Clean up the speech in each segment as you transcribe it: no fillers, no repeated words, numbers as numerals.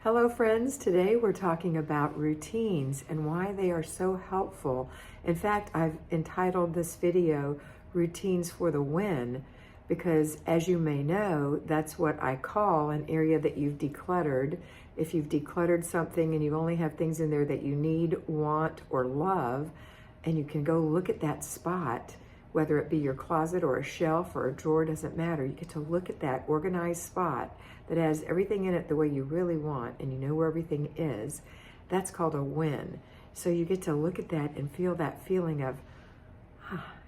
Hello friends, today we're talking about routines and why they are so helpful. In fact, I've entitled this video Routines for the Win because, as you may know, that's what I call an area that you've decluttered. If you've decluttered something and you only have things in there that you need, want, or love, and you can go look at that spot, whether it be your closet or a shelf or a drawer, doesn't matter. You get to look at that organized spot that has everything in it the way you really want, and you know where everything is. That's called a win. So you get to look at that and feel that feeling of,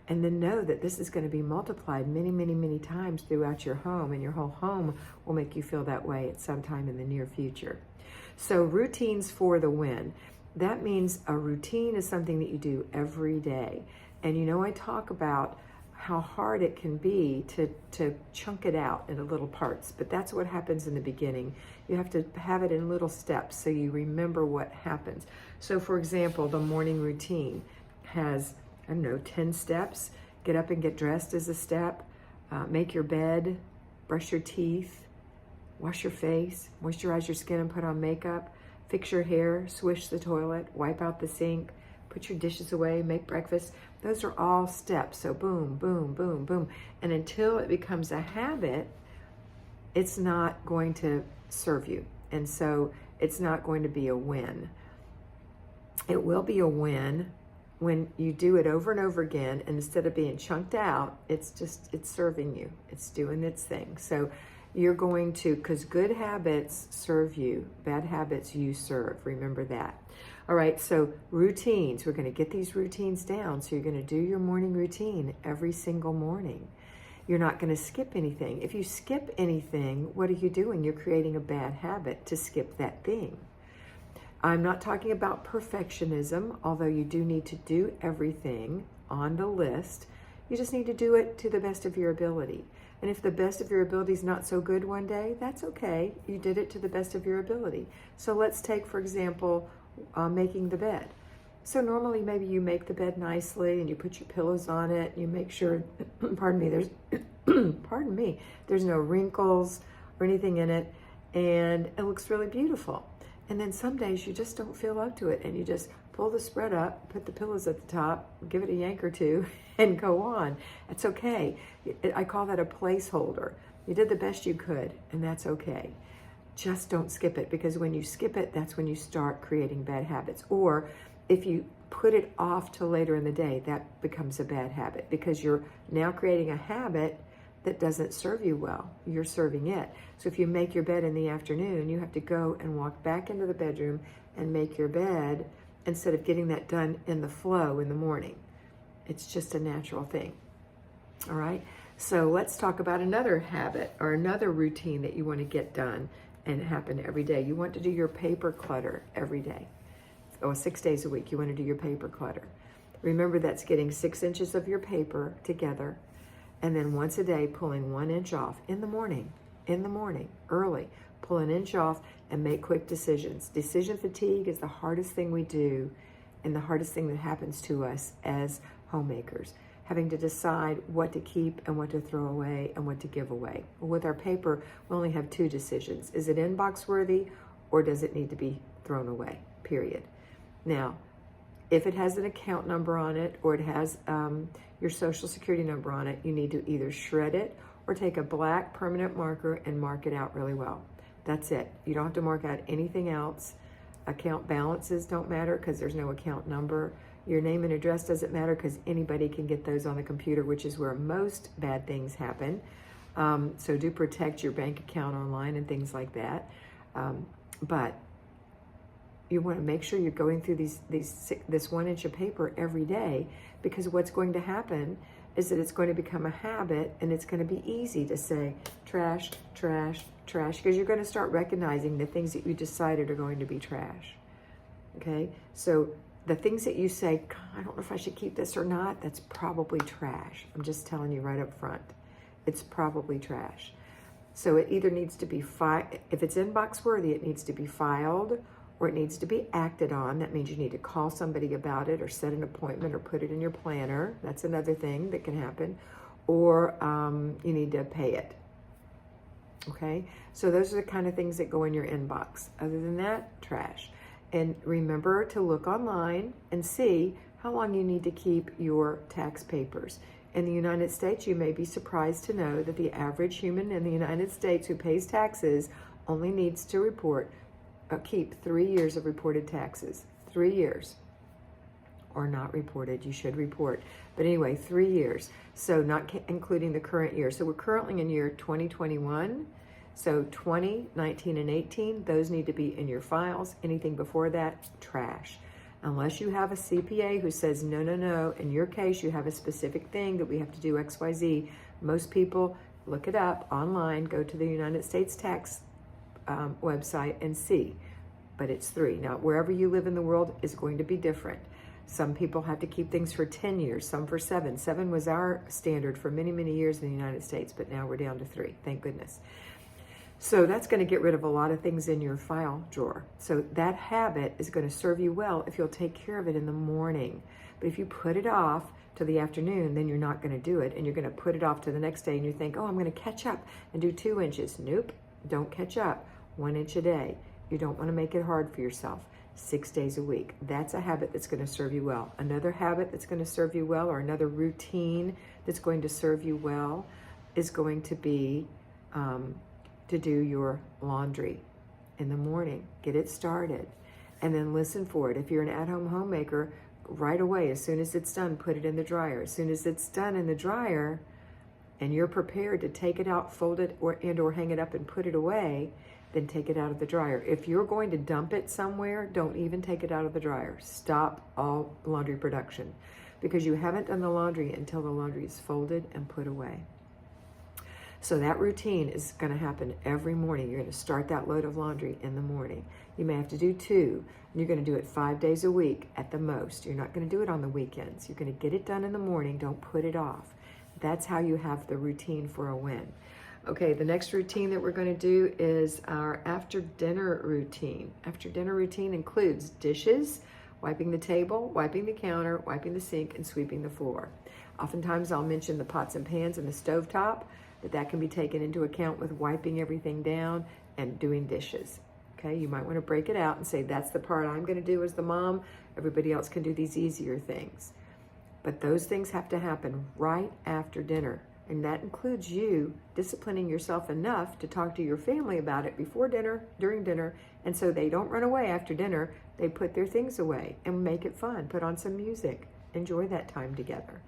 and then know that this is going to be multiplied many, many, many times throughout your home, and your whole home will make you feel that way at some time in the near future. So routines for the win. That means a routine is something that you do every day. And you know, I talk about how hard it can be to chunk it out into little parts, but that's what happens in the beginning. You have to have it in little steps so you remember what happens. So for example, the morning routine has, 10 steps. Get up and get dressed is a step. Make your bed, brush your teeth, wash your face, moisturize your skin and put on makeup, fix your hair, swish the toilet, wipe out the sink, put your dishes away, make breakfast. Those are all steps. So boom, boom, boom, boom. And until it becomes a habit, it's not going to serve you. And so it's not going to be a win. It will be a win when you do it over and over again, and instead of being chunked out, it's serving you. It's doing its thing. So you're going to, because good habits serve you, bad habits you serve. Remember that. All right, so routines. We're going to get these routines down. So you're going to do your morning routine every single morning. You're not going to skip anything. If you skip anything, what are you doing? You're creating a bad habit to skip that thing. I'm not talking about perfectionism, although you do need to do everything on the list. You just need to do it to the best of your ability. And if the best of your ability is not so good one day, that's okay. You did it to the best of your ability. So let's take, for example, making the bed. So normally maybe you make the bed nicely and you put your pillows on it. And you make sure, there's no wrinkles or anything in it, and it looks really beautiful. And then some days you just don't feel up to it, and you just pull the spread up, put the pillows at the top, give it a yank or two, and go on. It's okay. I call that a placeholder. You did the best you could, and that's okay. Just don't skip it, because when you skip it, that's when you start creating bad habits. Or if you put it off till later in the day, that becomes a bad habit, because you're now creating a habit that doesn't serve you well. You're serving it. So if you make your bed in the afternoon, you have to go and walk back into the bedroom and make your bed instead of getting that done in the flow in the morning. It's just a natural thing. All right? So let's talk about another habit or another routine that you want to get done and happen every day. You want to do your paper clutter every day. 6 days a week, you want to do your paper clutter. Remember, that's getting 6 inches of your paper together, and then once a day pulling 1 inch off in the morning, early. Pull an inch off and make quick decisions. Decision fatigue is the hardest thing we do, and the hardest thing that happens to us as homemakers. Having to decide what to keep and what to throw away and what to give away. With our paper, we only have 2 decisions. Is it inbox worthy, or does it need to be thrown away? Period. Now, if it has an account number on it, or it has your social security number on it, you need to either shred it or take a black permanent marker and mark it out really well. That's it. You don't have to mark out anything else. Account balances don't matter because there's no account number. Your name and address doesn't matter because anybody can get those on the computer, which is where most bad things happen. So do protect your bank account online and things like that. But you want to make sure you're going through this 1 inch of paper every day, because what's going to happen is that it's going to become a habit, and it's going to be easy to say trash, trash, trash, because you're going to start recognizing the things that you decided are going to be trash. Okay? So the things that you say, I don't know if I should keep this or not, that's probably trash. I'm just telling you right up front. It's probably trash. So it either needs to be, if it's inbox worthy, it needs to be filed, or it needs to be acted on. That means you need to call somebody about it, or set an appointment, or put it in your planner. That's another thing that can happen. Or you need to pay it. Okay, so those are the kind of things that go in your inbox. Other than that, trash. And remember to look online and see how long you need to keep your tax papers. In the United States, you may be surprised to know that the average human in the United States who pays taxes only needs to keep 3 years of reported taxes. 3 years. Or not reported, you should report. But anyway, 3 years. So not including the current year. So we're currently in year 2021. So 20, 19, and 18, those need to be in your files. Anything before that, trash. Unless you have a CPA who says, no, no, no, in your case, you have a specific thing that we have to do XYZ. Most people look it up online, go to the United States tax website and see. But it's 3. Now, wherever you live in the world is going to be different. Some people have to keep things for 10 years, some for 7. 7 was our standard for many, many years in the United States, but now we're down to 3, thank goodness. So that's going to get rid of a lot of things in your file drawer. So that habit is going to serve you well if you'll take care of it in the morning. But if you put it off to the afternoon, then you're not going to do it, and you're going to put it off to the next day, and you think, oh, I'm going to catch up and do 2 inches. Nope, don't catch up. 1 inch a day. You don't want to make it hard for yourself. 6 days a week. That's a habit that's going to serve you well. Another habit that's going to serve you well, or another routine that's going to serve you well, is going to be to do your laundry in the morning. Get it started and then listen for it. If you're an at-home homemaker, right away, as soon as it's done, put it in the dryer. As soon as it's done in the dryer and you're prepared to take it out, fold it, or hang it up and put it away, then take it out of the dryer. If you're going to dump it somewhere, don't even take it out of the dryer. Stop all laundry production, because you haven't done the laundry until the laundry is folded and put away. So that routine is going to happen every morning. You're going to start that load of laundry in the morning. You may have to do 2, and you're going to do it 5 days a week at the most. You're not going to do it on the weekends. You're going to get it done in the morning. Don't put it off. That's how you have the routine for a win. Okay, the next routine that we're going to do is our after dinner routine. After dinner routine includes dishes, wiping the table, wiping the counter, wiping the sink, and sweeping the floor. Oftentimes I'll mention the pots and pans and the stovetop, but that can be taken into account with wiping everything down and doing dishes. Okay, you might want to break it out and say, that's the part I'm going to do as the mom. Everybody else can do these easier things. But those things have to happen right after dinner. And that includes you disciplining yourself enough to talk to your family about it before dinner, during dinner, and so they don't run away after dinner. They put their things away and make it fun. Put on some music. Enjoy that time together.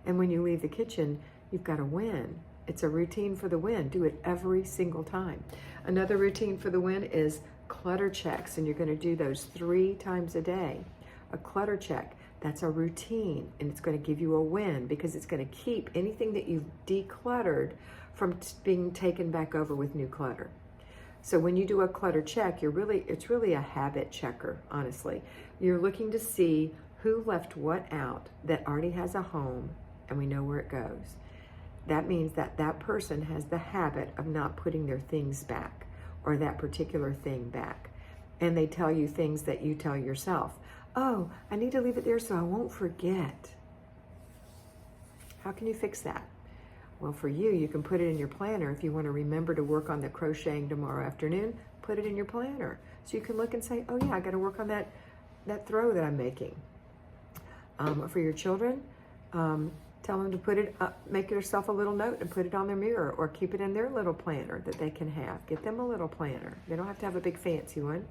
And when you leave the kitchen, you've got a win. It's a routine for the win. Do it every single time. Another routine for the win is clutter checks, and you're going to do those 3 times a day. A clutter check. That's a routine, and it's going to give you a win, because it's going to keep anything that you've decluttered from being taken back over with new clutter. So when you do a clutter check, it's really a habit checker, honestly. You're looking to see who left what out that already has a home, and we know where it goes. That means that that person has the habit of not putting their things back, or that particular thing back. And they tell you things that you tell yourself. Oh, I need to leave it there so I won't forget. How can you fix that? Well, for you, you can put it in your planner. If you want to remember to work on the crocheting tomorrow afternoon, put it in your planner. So you can look and say, oh yeah, I got to work on that throw that I'm making. For your children, tell them to put it up, make yourself a little note and put it on their mirror, or keep it in their little planner that they can have. Get them a little planner. They don't have to have a big fancy one.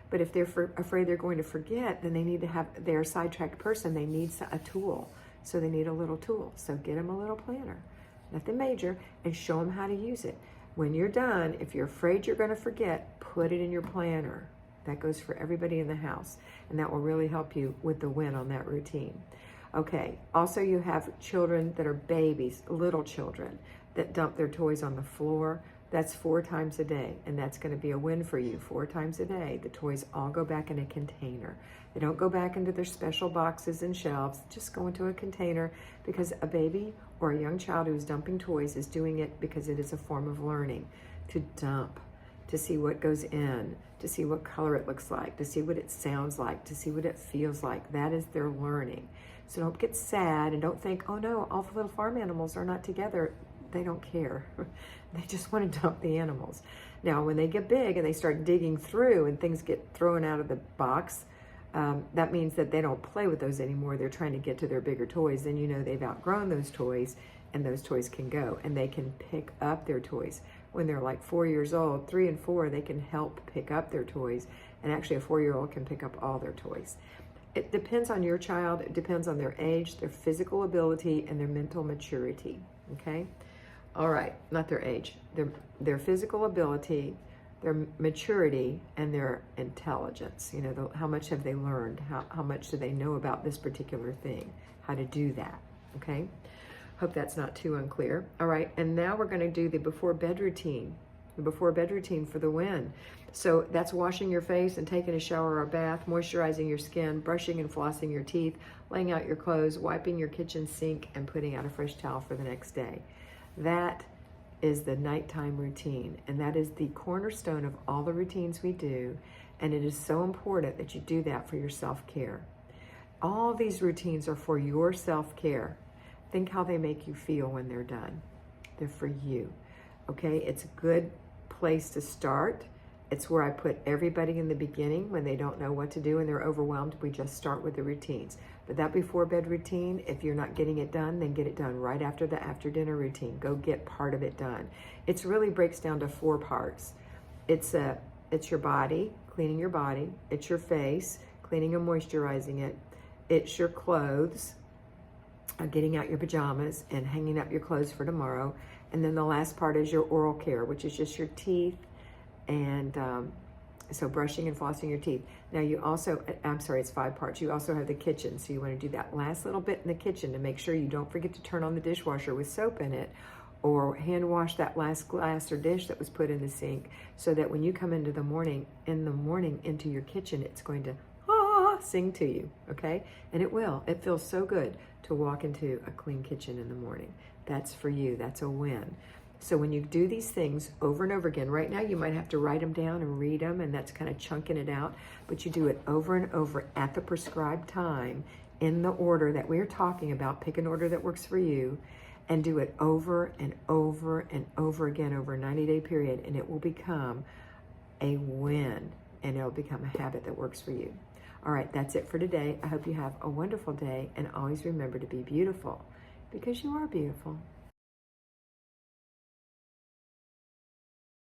But if they're afraid they're going to forget, then they need to have their sidetracked person. They need a tool. So they need a little tool. So get them a little planner, nothing major, and show them how to use it. When you're done, if you're afraid you're going to forget, put it in your planner. That goes for everybody in the house. And that will really help you with the win on that routine. Okay, also you have children that are babies, little children, that dump their toys on the floor. That's 4 times a day, and that's going to be a win for you. 4 times a day, the toys all go back in a container. They don't go back into their special boxes and shelves, just go into a container, because a baby or a young child who's dumping toys is doing it because it is a form of learning. To dump, to see what goes in, to see what color it looks like, to see what it sounds like, to see what it feels like. That is their learning. So don't get sad and don't think, oh no, all the little farm animals are not together. they don't care. They just want to dump the animals. Now, when they get big and they start digging through and things get thrown out of the box, that means that they don't play with those anymore. They're trying to get to their bigger toys. Then you know they've outgrown those toys, and those toys can go, and they can pick up their toys. When they're like 4 years old, 3 and 4, they can help pick up their toys, and actually a 4-year-old can pick up all their toys. It depends on your child. It depends on their age, their physical ability, and their mental maturity, okay? All right, not their age, their physical ability, their maturity, and their intelligence. You know, how much have they learned? How much do they know about this particular thing? How to do that, okay? Hope that's not too unclear. All right, and now we're gonna do the before bed routine. The before bed routine for the win. So that's washing your face and taking a shower or a bath, moisturizing your skin, brushing and flossing your teeth, laying out your clothes, wiping your kitchen sink, and putting out a fresh towel for the next day. That is the nighttime routine, and that is the cornerstone of all the routines we do, and it is so important that you do that for your self-care. All these routines are for your self-care. Think how they make you feel when they're done. They're for you, okay? It's a good place to start. It's where I put everybody in the beginning when they don't know what to do and they're overwhelmed. We just start with the routines. But that before bed routine, if you're not getting it done, then get it done right after the after dinner routine. Go get part of it done. It really breaks down to 4 parts. It's your body, cleaning your body. It's your face, cleaning and moisturizing it. It's your clothes, getting out your pajamas and hanging up your clothes for tomorrow. And then the last part is your oral care, which is just your teeth, and so brushing and flossing your teeth. Now you also, I'm sorry, it's 5 parts. You also have the kitchen. So you want to do that last little bit in the kitchen to make sure you don't forget to turn on the dishwasher with soap in it, or hand wash that last glass or dish that was put in the sink, so that when you come into the morning into your kitchen, it's going to sing to you, okay? And it will. It feels so good to walk into a clean kitchen in the morning. That's for you. That's a win. So when you do these things over and over again, right now you might have to write them down and read them, and that's kind of chunking it out, but you do it over and over at the prescribed time in the order that we're talking about. Pick an order that works for you and do it over and over and over again over a 90-day period, and it will become a win, and it'll become a habit that works for you. All right, that's it for today. I hope you have a wonderful day, and always remember to be beautiful, because you are beautiful.